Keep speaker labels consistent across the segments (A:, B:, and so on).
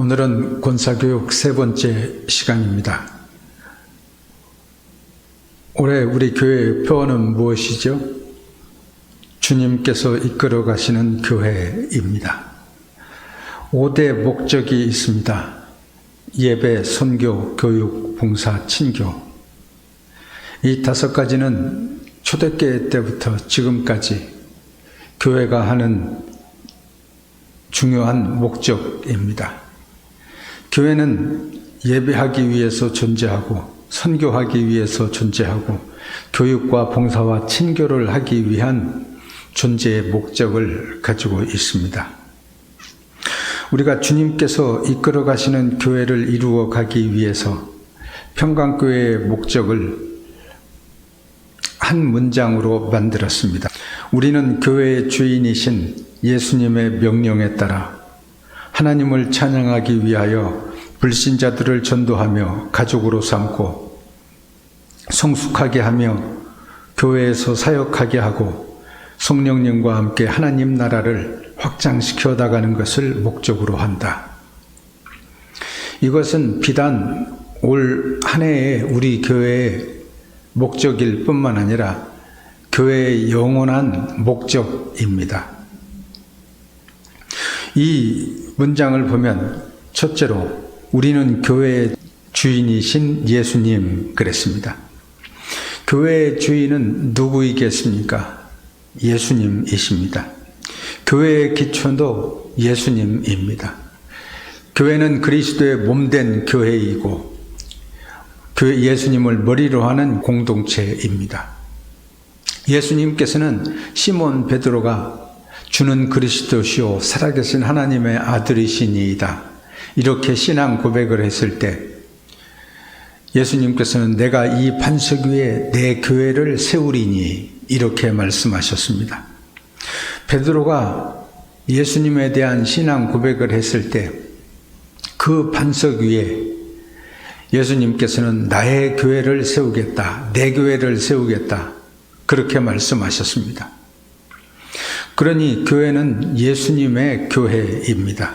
A: 오늘은 권사교육 세 번째 시간입니다. 올해 우리 교회의 표어는 무엇이죠? 주님께서 이끌어 가시는 교회입니다. 5대 목적이 있습니다. 예배, 선교, 교육, 봉사, 친교. 이 5가지는 초대교회 때부터 지금까지 교회가 하는 중요한 목적입니다. 교회는 예배하기 위해서 존재하고 선교하기 위해서 존재하고 교육과 봉사와 친교를 하기 위한 존재의 목적을 가지고 있습니다. 우리가 주님께서 이끌어 가시는 교회를 이루어 가기 위해서 평강교회의 목적을 한 문장으로 만들었습니다. 우리는 교회의 주인이신 예수님의 명령에 따라 하나님을 찬양하기 위하여 불신자들을 전도하며 가족으로 삼고 성숙하게 하며 교회에서 사역하게 하고 성령님과 함께 하나님 나라를 확장시켜 나가는 것을 목적으로 한다. 이것은 비단 올 한 해의 우리 교회의 목적일 뿐만 아니라 교회의 영원한 목적입니다. 이 문장을 보면 첫째로 우리는 교회의 주인이신 예수님 그랬습니다. 교회의 주인은 누구이겠습니까? 예수님이십니다. 교회의 기초도 예수님입니다. 교회는 그리스도의 몸된 교회이고 예수님을 머리로 하는 공동체입니다. 예수님께서는 시몬 베드로가 주는 그리스도시요 살아계신 하나님의 아들이시니이다 이렇게 신앙 고백을 했을 때 예수님께서는 내가 이 반석 위에 내 교회를 세우리니 이렇게 말씀하셨습니다. 베드로가 예수님에 대한 신앙 고백을 했을 때 그 반석 위에 예수님께서는 나의 교회를 세우겠다, 내 교회를 세우겠다 그렇게 말씀하셨습니다. 그러니 교회는 예수님의 교회입니다.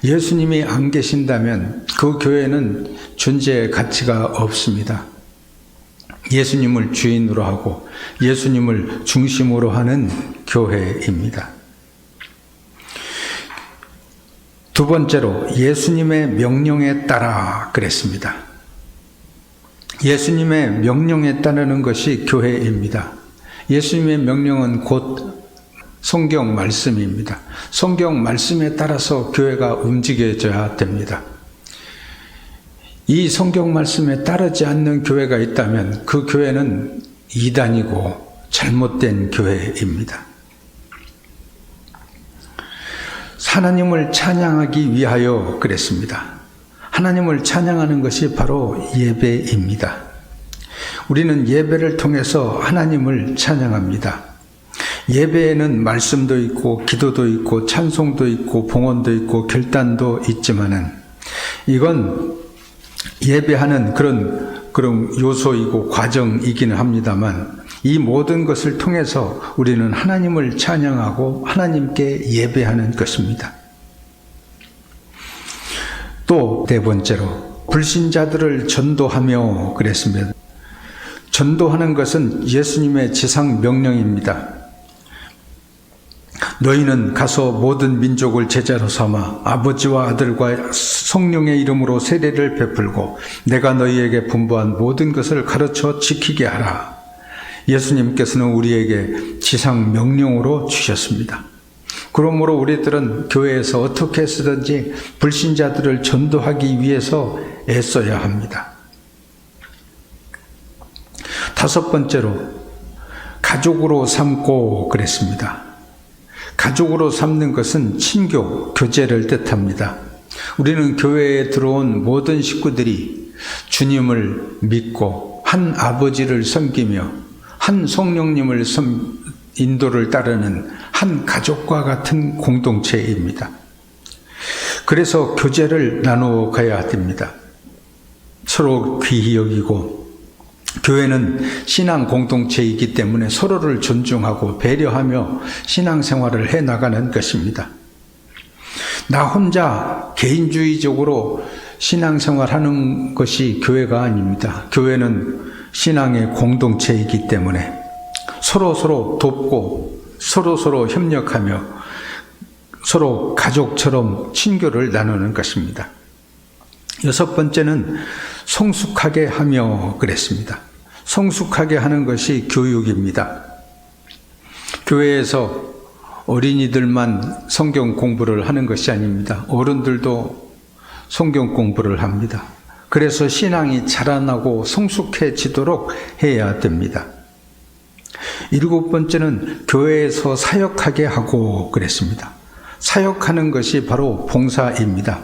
A: 예수님이 안 계신다면 그 교회는 존재의 가치가 없습니다. 예수님을 주인으로 하고 예수님을 중심으로 하는 교회입니다. 두 번째로 예수님의 명령에 따라 그랬습니다. 예수님의 명령에 따르는 것이 교회입니다. 예수님의 명령은 곧 성경 말씀입니다. 성경 말씀에 따라서 교회가 움직여져야 됩니다. 이 성경 말씀에 따르지 않는 교회가 있다면 그 교회는 이단이고 잘못된 교회입니다. 하나님을 찬양하기 위하여 그랬습니다. 하나님을 찬양하는 것이 바로 예배입니다. 우리는 예배를 통해서 하나님을 찬양합니다. 예배에는 말씀도 있고 기도도 있고 찬송도 있고 봉헌도 있고 결단도 있지만은 이건 예배하는 그런 요소이고 과정이기는 합니다만 이 모든 것을 통해서 우리는 하나님을 찬양하고 하나님께 예배하는 것입니다. 또 네 번째로 불신자들을 전도하며 그랬습니다. 전도하는 것은 예수님의 지상 명령입니다. 너희는 가서 모든 민족을 제자로 삼아 아버지와 아들과 성령의 이름으로 세례를 베풀고 내가 너희에게 분부한 모든 것을 가르쳐 지키게 하라. 예수님께서는 우리에게 지상 명령으로 주셨습니다. 그러므로 우리들은 교회에서 어떻게 해서든지 불신자들을 전도하기 위해서 애써야 합니다. 다섯 번째로 가족으로 삼고 그랬습니다. 가족으로 삼는 것은 친교, 교제를 뜻합니다. 우리는 교회에 들어온 모든 식구들이 주님을 믿고 한 아버지를 섬기며 한 성령님을 인도를 따르는 한 가족과 같은 공동체입니다. 그래서 교제를 나누어 가야 됩니다. 서로 귀히 여기고 교회는 신앙 공동체이기 때문에 서로를 존중하고 배려하며 신앙생활을 해나가는 것입니다. 나 혼자 개인주의적으로 신앙생활하는 것이 교회가 아닙니다. 교회는 신앙의 공동체이기 때문에 서로 돕고 서로 협력하며 서로 가족처럼 친교를 나누는 것입니다. 6번째는 성숙하게 하며 그랬습니다. 성숙하게 하는 것이 교육입니다. 교회에서 어린이들만 성경 공부를 하는 것이 아닙니다. 어른들도 성경 공부를 합니다. 그래서 신앙이 자라나고 성숙해지도록 해야 됩니다. 7번째는 교회에서 사역하게 하고 그랬습니다. 사역하는 것이 바로 봉사입니다.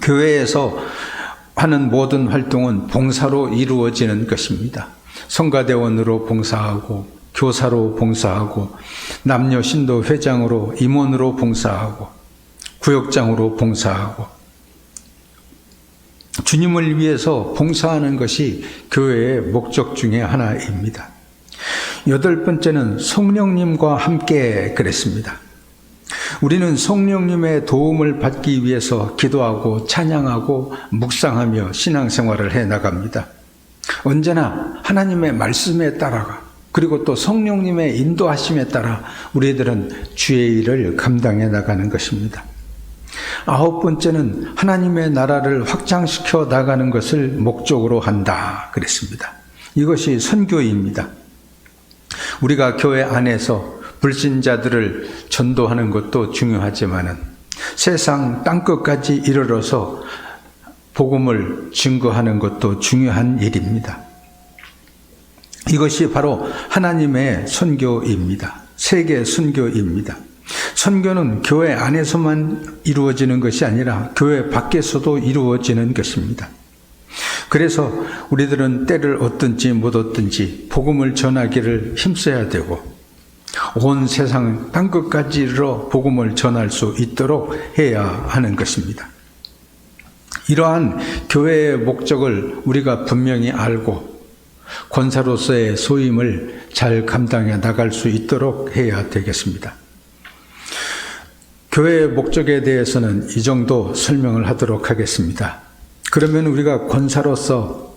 A: 교회에서 하는 모든 활동은 봉사로 이루어지는 것입니다. 성가대원으로 봉사하고 교사로 봉사하고 남녀 신도 회장으로 임원으로 봉사하고 구역장으로 봉사하고 주님을 위해서 봉사하는 것이 교회의 목적 중에 하나입니다. 8번째는 성령님과 함께 그랬습니다. 우리는 성령님의 도움을 받기 위해서 기도하고 찬양하고 묵상하며 신앙생활을 해나갑니다. 언제나 하나님의 말씀에 따라가 그리고 또 성령님의 인도하심에 따라 우리들은 주의 일을 감당해 나가는 것입니다. 9번째는 하나님의 나라를 확장시켜 나가는 것을 목적으로 한다 그랬습니다. 이것이 선교입니다. 우리가 교회 안에서 불신자들을 전도하는 것도 중요하지만은 세상 땅끝까지 이르러서 복음을 증거하는 것도 중요한 일입니다. 이것이 바로 하나님의 선교입니다. 세계 선교입니다. 선교는 교회 안에서만 이루어지는 것이 아니라 교회 밖에서도 이루어지는 것입니다. 그래서 우리들은 때를 얻든지 못 얻든지 복음을 전하기를 힘써야 되고 온 세상 땅끝까지 이르러 복음을 전할 수 있도록 해야 하는 것입니다. 이러한 교회의 목적을 우리가 분명히 알고 권사로서의 소임을 잘 감당해 나갈 수 있도록 해야 되겠습니다. 교회의 목적에 대해서는 이 정도 설명을 하도록 하겠습니다. 그러면 우리가 권사로서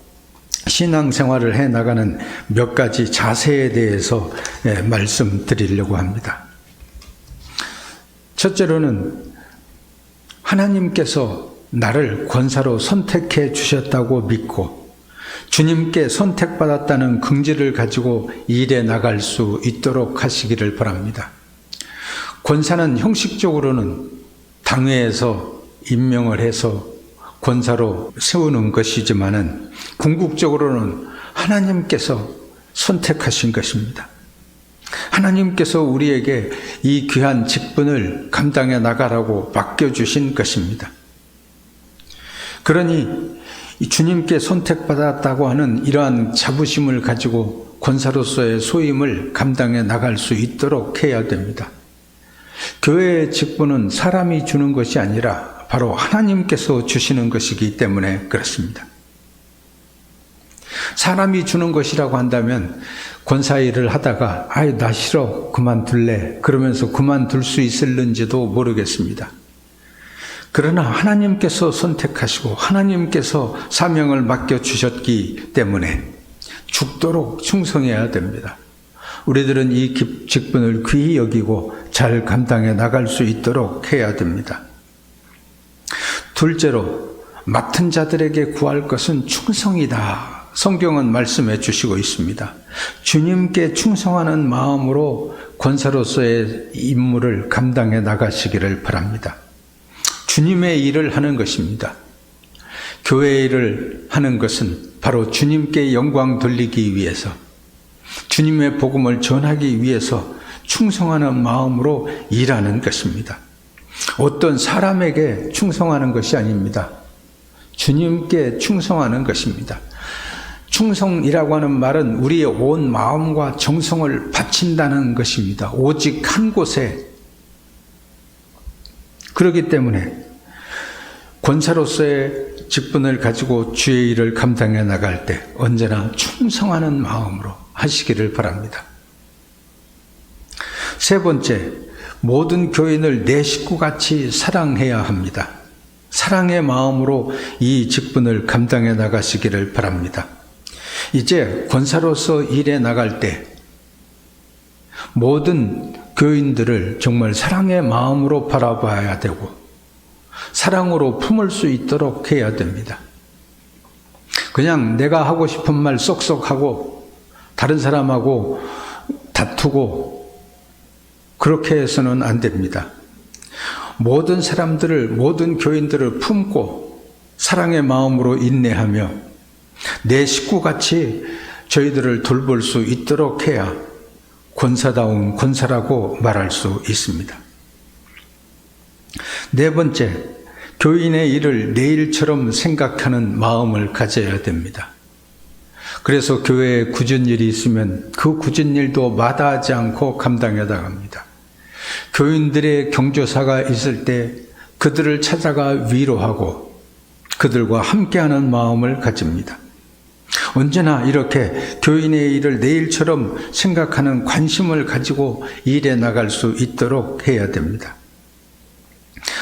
A: 신앙생활을 해나가는 몇 가지 자세에 대해서 말씀드리려고 합니다. 첫째로는 하나님께서 나를 권사로 선택해 주셨다고 믿고 주님께 선택받았다는 긍지를 가지고 일해 나갈 수 있도록 하시기를 바랍니다. 권사는 형식적으로는 당회에서 임명을 해서 권사로 세우는 것이지만은 궁극적으로는 하나님께서 선택하신 것입니다. 하나님께서 우리에게 이 귀한 직분을 감당해 나가라고 맡겨주신 것입니다. 그러니 주님께 선택받았다고 하는 이러한 자부심을 가지고 권사로서의 소임을 감당해 나갈 수 있도록 해야 됩니다. 교회의 직분은 사람이 주는 것이 아니라 바로 하나님께서 주시는 것이기 때문에 그렇습니다. 사람이 주는 것이라고 한다면 권사 일을 하다가 나 싫어 그만둘래 그러면서 그만둘 수 있을는지도 모르겠습니다. 그러나 하나님께서 선택하시고 하나님께서 사명을 맡겨주셨기 때문에 죽도록 충성해야 됩니다. 우리들은 이 직분을 귀히 여기고 잘 감당해 나갈 수 있도록 해야 됩니다. 둘째로 맡은 자들에게 구할 것은 충성이다. 성경은 말씀해 주시고 있습니다. 주님께 충성하는 마음으로 권사로서의 임무를 감당해 나가시기를 바랍니다. 주님의 일을 하는 것입니다. 교회 일을 하는 것은 바로 주님께 영광 돌리기 위해서 주님의 복음을 전하기 위해서 충성하는 마음으로 일하는 것입니다. 어떤 사람에게 충성하는 것이 아닙니다. 주님께 충성하는 것입니다. 충성이라고 하는 말은 우리의 온 마음과 정성을 바친다는 것입니다. 오직 한 곳에. 그렇기 때문에 권사로서의 직분을 가지고 주의 일을 감당해 나갈 때 언제나 충성하는 마음으로 하시기를 바랍니다. 세 번째, 모든 교인을 내 식구같이 사랑해야 합니다. 사랑의 마음으로 이 직분을 감당해 나가시기를 바랍니다. 이제 권사로서 일해 나갈 때 모든 교인들을 정말 사랑의 마음으로 바라봐야 되고 사랑으로 품을 수 있도록 해야 됩니다. 그냥 내가 하고 싶은 말 쏙쏙 하고 다른 사람하고 다투고 그렇게 해서는 안 됩니다. 모든 사람들을, 모든 교인들을 품고 사랑의 마음으로 인내하며 내 식구같이 저희들을 돌볼 수 있도록 해야 권사다운 권사라고 말할 수 있습니다. 네 번째, 교인의 일을 내 일처럼 생각하는 마음을 가져야 됩니다. 그래서 교회에 굳은 일이 있으면 그 굳은 일도 마다하지 않고 감당해 나갑니다. 교인들의 경조사가 있을 때 그들을 찾아가 위로하고 그들과 함께하는 마음을 가집니다. 언제나 이렇게 교인의 일을 내 일처럼 생각하는 관심을 가지고 일해 나갈 수 있도록 해야 됩니다.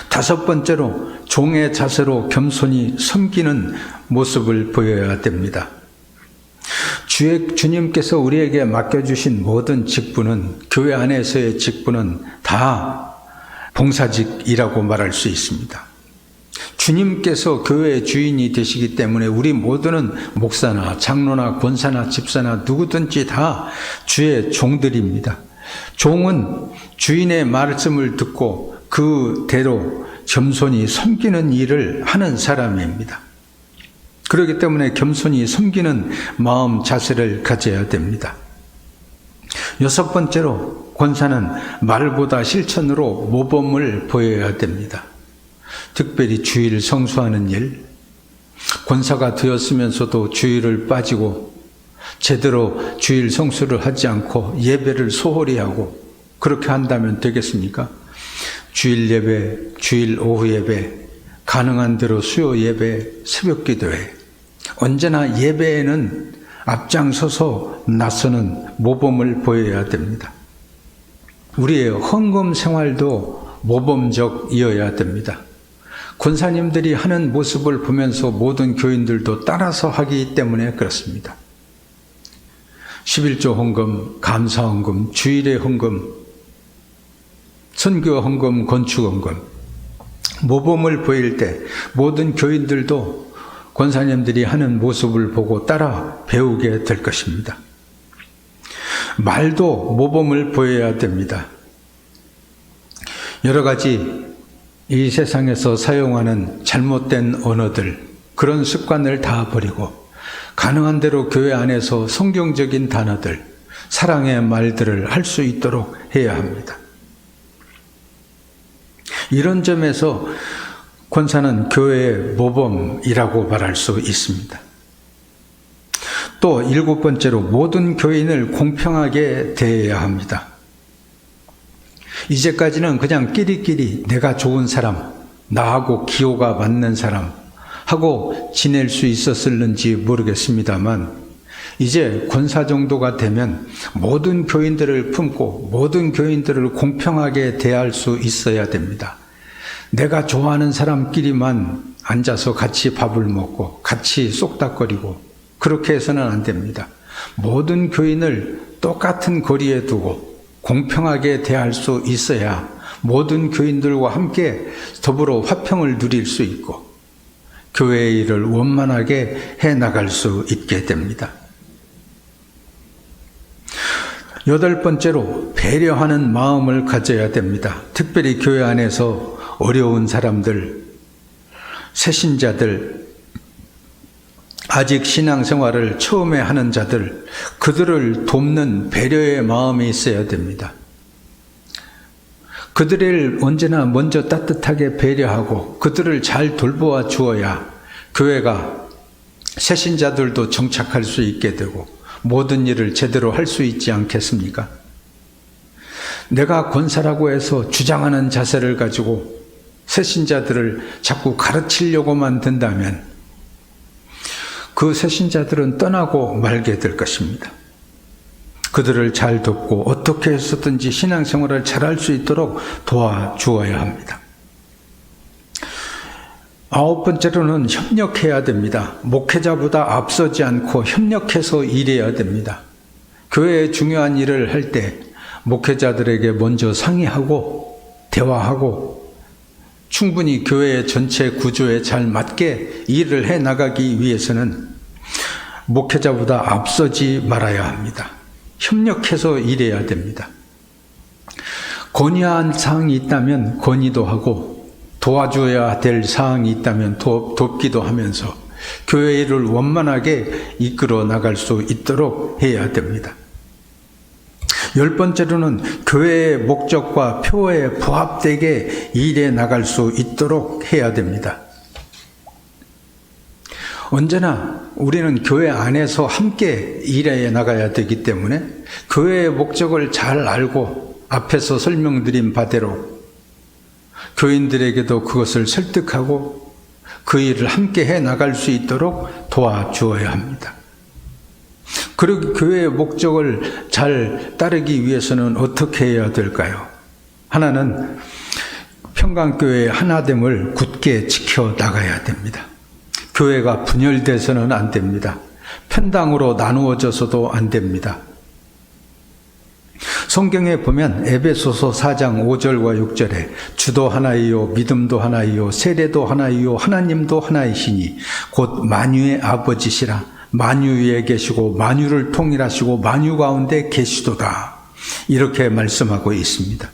A: 다섯 번째로 종의 자세로 겸손히 섬기는 모습을 보여야 됩니다. 주님께서 우리에게 맡겨주신 모든 직분은, 교회 안에서의 직분은 다 봉사직이라고 말할 수 있습니다. 주님께서 교회의 주인이 되시기 때문에 우리 모두는 목사나 장로나 권사나 집사나 누구든지 다 주의 종들입니다. 종은 주인의 말씀을 듣고 그대로 겸손히 섬기는 일을 하는 사람입니다. 그렇기 때문에 겸손히 섬기는 마음 자세를 가져야 됩니다. 여섯 번째로 권사는 말보다 실천으로 모범을 보여야 됩니다. 특별히 주일 성수하는 일, 권사가 되었으면서도 주일을 빠지고 제대로 주일 성수를 하지 않고 예배를 소홀히 하고 그렇게 한다면 되겠습니까? 주일 예배, 주일 오후 예배, 가능한 대로 수요 예배, 새벽 기도회, 언제나 예배에는 앞장서서 나서는 모범을 보여야 됩니다. 우리의 헌금 생활도 모범적이어야 됩니다. 권사님들이 하는 모습을 보면서 모든 교인들도 따라서 하기 때문에 그렇습니다. 11조 헌금, 감사 헌금, 주일의 헌금, 선교 헌금, 건축 헌금, 모범을 보일 때 모든 교인들도 권사님들이 하는 모습을 보고 따라 배우게 될 것입니다. 말도 모범을 보여야 됩니다. 여러 가지 이 세상에서 사용하는 잘못된 언어들, 그런 습관을 다 버리고 가능한 대로 교회 안에서 성경적인 단어들, 사랑의 말들을 할 수 있도록 해야 합니다. 이런 점에서 권사는 교회의 모범이라고 말할 수 있습니다. 또 일곱 번째로 모든 교인을 공평하게 대해야 합니다. 이제까지는 그냥 끼리끼리 내가 좋은 사람, 나하고 기호가 맞는 사람 하고 지낼 수 있었을는지 모르겠습니다만 이제 권사 정도가 되면 모든 교인들을 품고 모든 교인들을 공평하게 대할 수 있어야 됩니다. 내가 좋아하는 사람끼리만 앉아서 같이 밥을 먹고 같이 쏙닥거리고 그렇게 해서는 안 됩니다. 모든 교인을 똑같은 거리에 두고 공평하게 대할 수 있어야 모든 교인들과 함께 더불어 화평을 누릴 수 있고 교회의 일을 원만하게 해나갈 수 있게 됩니다. 여덟 번째로 배려하는 마음을 가져야 됩니다. 특별히 교회 안에서 어려운 사람들, 새신자들, 아직 신앙생활을 처음에 하는 자들, 그들을 돕는 배려의 마음이 있어야 됩니다. 그들을 언제나 먼저 따뜻하게 배려하고 그들을 잘 돌보아 주어야 교회가 새신자들도 정착할 수 있게 되고 모든 일을 제대로 할 수 있지 않겠습니까? 내가 권사라고 해서 주장하는 자세를 가지고 새신자들을 자꾸 가르치려고만 든다면 그 새신자들은 떠나고 말게 될 것입니다. 그들을 잘 돕고 어떻게 해서든지 신앙생활을 잘할 수 있도록 도와주어야 합니다. 9번째로는 협력해야 됩니다. 목회자보다 앞서지 않고 협력해서 일해야 됩니다. 교회에 중요한 일을 할 때 목회자들에게 먼저 상의하고 대화하고 충분히 교회 전체 구조에 잘 맞게 일을 해 나가기 위해서는 목회자보다 앞서지 말아야 합니다. 협력해서 일해야 됩니다. 건의한 사항이 있다면 건의도 하고 도와줘야 될 사항이 있다면 돕기도 하면서 교회 일을 원만하게 이끌어 나갈 수 있도록 해야 됩니다. 10번째로는 교회의 목적과 표에 부합되게 일해 나갈 수 있도록 해야 됩니다. 언제나 우리는 교회 안에서 함께 일해 나가야 되기 때문에 교회의 목적을 잘 알고 앞에서 설명드린 바대로 교인들에게도 그것을 설득하고 그 일을 함께 해 나갈 수 있도록 도와주어야 합니다. 그리고 교회의 목적을 잘 따르기 위해서는 어떻게 해야 될까요? 하나는 평강교회의 하나됨을 굳게 지켜 나가야 됩니다. 교회가 분열돼서는 안 됩니다. 편당으로 나누어져서도 안 됩니다. 성경에 보면 에베소서 4장 5절과 6절에 주도 하나이요 믿음도 하나이요 세례도 하나이요 하나님도 하나이시니 곧 만유의 아버지시라 만유 위에 계시고 만유를 통일하시고 만유 가운데 계시도다 이렇게 말씀하고 있습니다.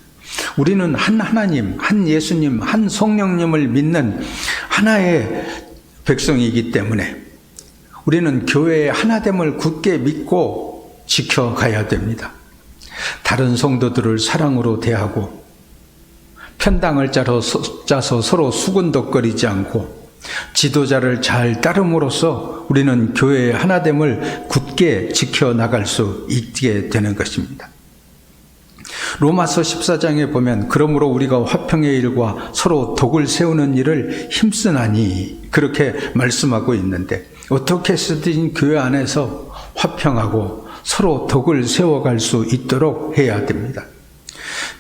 A: 우리는 한 하나님, 한 예수님, 한 성령님을 믿는 하나의 백성이기 때문에 우리는 교회의 하나됨을 굳게 믿고 지켜가야 됩니다. 다른 성도들을 사랑으로 대하고 편당을 짜서 서로 수군덕거리지 않고 지도자를 잘 따름으로써 우리는 교회의 하나됨을 굳게 지켜나갈 수 있게 되는 것입니다. 로마서 14장에 보면 그러므로 우리가 화평의 일과 서로 덕을 세우는 일을 힘쓰나니 그렇게 말씀하고 있는데 어떻게 해서든 교회 안에서 화평하고 서로 덕을 세워갈 수 있도록 해야 됩니다.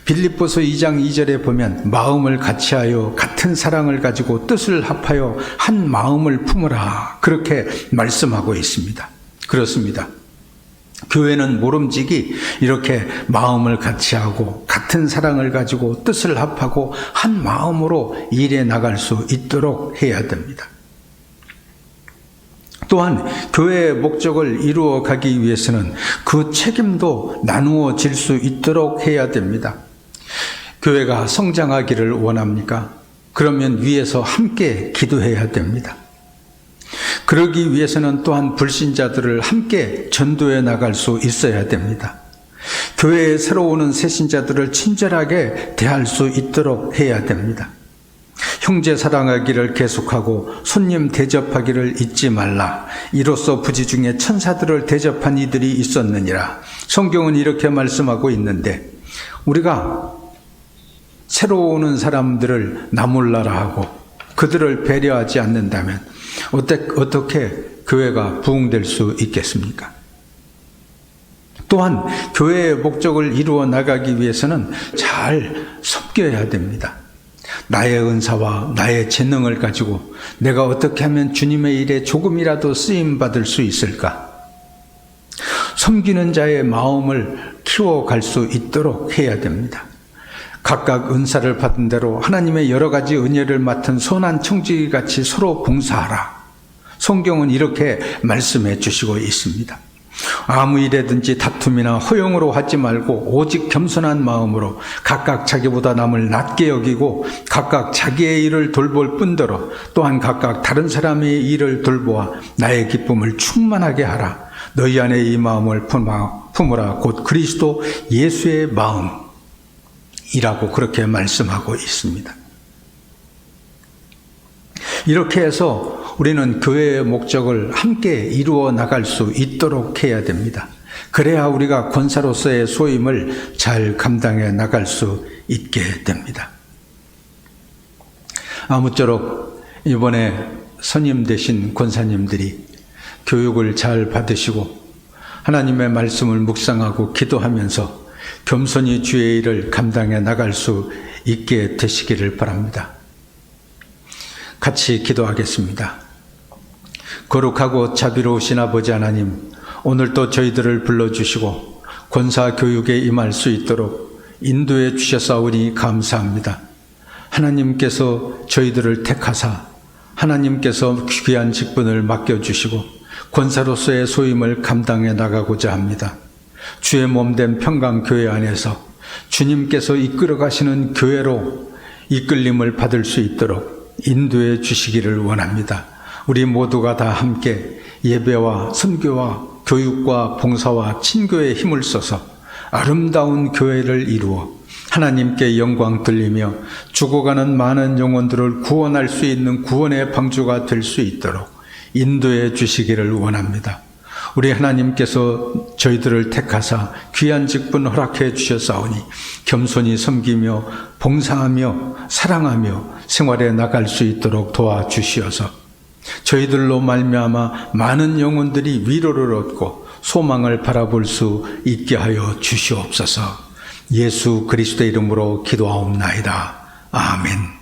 A: 빌립보서 2장 2절에 보면 마음을 같이하여 같은 사랑을 가지고 뜻을 합하여 한 마음을 품으라 그렇게 말씀하고 있습니다. 그렇습니다. 교회는 모름지기 이렇게 마음을 같이하고 같은 사랑을 가지고 뜻을 합하고 한 마음으로 일해 나갈 수 있도록 해야 됩니다. 또한 교회의 목적을 이루어 가기 위해서는 그 책임도 나누어질 수 있도록 해야 됩니다. 교회가 성장하기를 원합니까? 그러면 위에서 함께 기도해야 됩니다. 그러기 위해서는 또한 불신자들을 함께 전도해 나갈 수 있어야 됩니다. 교회에 새로 오는 새신자들을 친절하게 대할 수 있도록 해야 됩니다. 형제 사랑하기를 계속하고 손님 대접하기를 잊지 말라. 이로써 부지 중에 천사들을 대접한 이들이 있었느니라. 성경은 이렇게 말씀하고 있는데 우리가 새로 오는 사람들을 나몰라라 하고 그들을 배려하지 않는다면 어떻게 교회가 부흥될 수 있겠습니까? 또한 교회의 목적을 이루어 나가기 위해서는 잘 섬겨야 됩니다. 나의 은사와 나의 재능을 가지고 내가 어떻게 하면 주님의 일에 조금이라도 쓰임받을 수 있을까? 섬기는 자의 마음을 키워갈 수 있도록 해야 됩니다. 각각 은사를 받은 대로 하나님의 여러 가지 은혜를 맡은 선한 청지기같이 서로 봉사하라. 성경은 이렇게 말씀해 주시고 있습니다. 아무 일에든지 다툼이나 허용으로 하지 말고 오직 겸손한 마음으로 각각 자기보다 남을 낮게 여기고 각각 자기의 일을 돌볼 뿐더러 또한 각각 다른 사람의 일을 돌보아 나의 기쁨을 충만하게 하라. 너희 안에 이 마음을 품으라. 곧 그리스도 예수의 마음이라고 그렇게 말씀하고 있습니다. 이렇게 해서 우리는 교회의 목적을 함께 이루어 나갈 수 있도록 해야 됩니다. 그래야 우리가 권사로서의 소임을 잘 감당해 나갈 수 있게 됩니다. 아무쪼록 이번에 선임 되신 권사님들이 교육을 잘 받으시고 하나님의 말씀을 묵상하고 기도하면서 겸손히 주의 일을 감당해 나갈 수 있게 되시기를 바랍니다. 같이 기도하겠습니다. 거룩하고 자비로우신 아버지 하나님, 오늘도 저희들을 불러주시고 권사 교육에 임할 수 있도록 인도해 주셨사오니 감사합니다. 하나님께서 저희들을 택하사 하나님께서 귀한 직분을 맡겨주시고 권사로서의 소임을 감당해 나가고자 합니다. 주의 몸된 평강교회 안에서 주님께서 이끌어 가시는 교회로 이끌림을 받을 수 있도록 인도해 주시기를 원합니다. 우리 모두가 다 함께 예배와 선교와 교육과 봉사와 친교에 힘을 써서 아름다운 교회를 이루어 하나님께 영광 돌리며 죽어가는 많은 영혼들을 구원할 수 있는 구원의 방주가 될 수 있도록 인도해 주시기를 원합니다. 우리 하나님께서 저희들을 택하사 귀한 직분 허락해 주셨사오니 겸손히 섬기며 봉사하며 사랑하며 생활에 나갈 수 있도록 도와주시어서 저희들로 말미암아 많은 영혼들이 위로를 얻고 소망을 바라볼 수 있게 하여 주시옵소서. 예수 그리스도의 이름으로 기도하옵나이다. 아멘.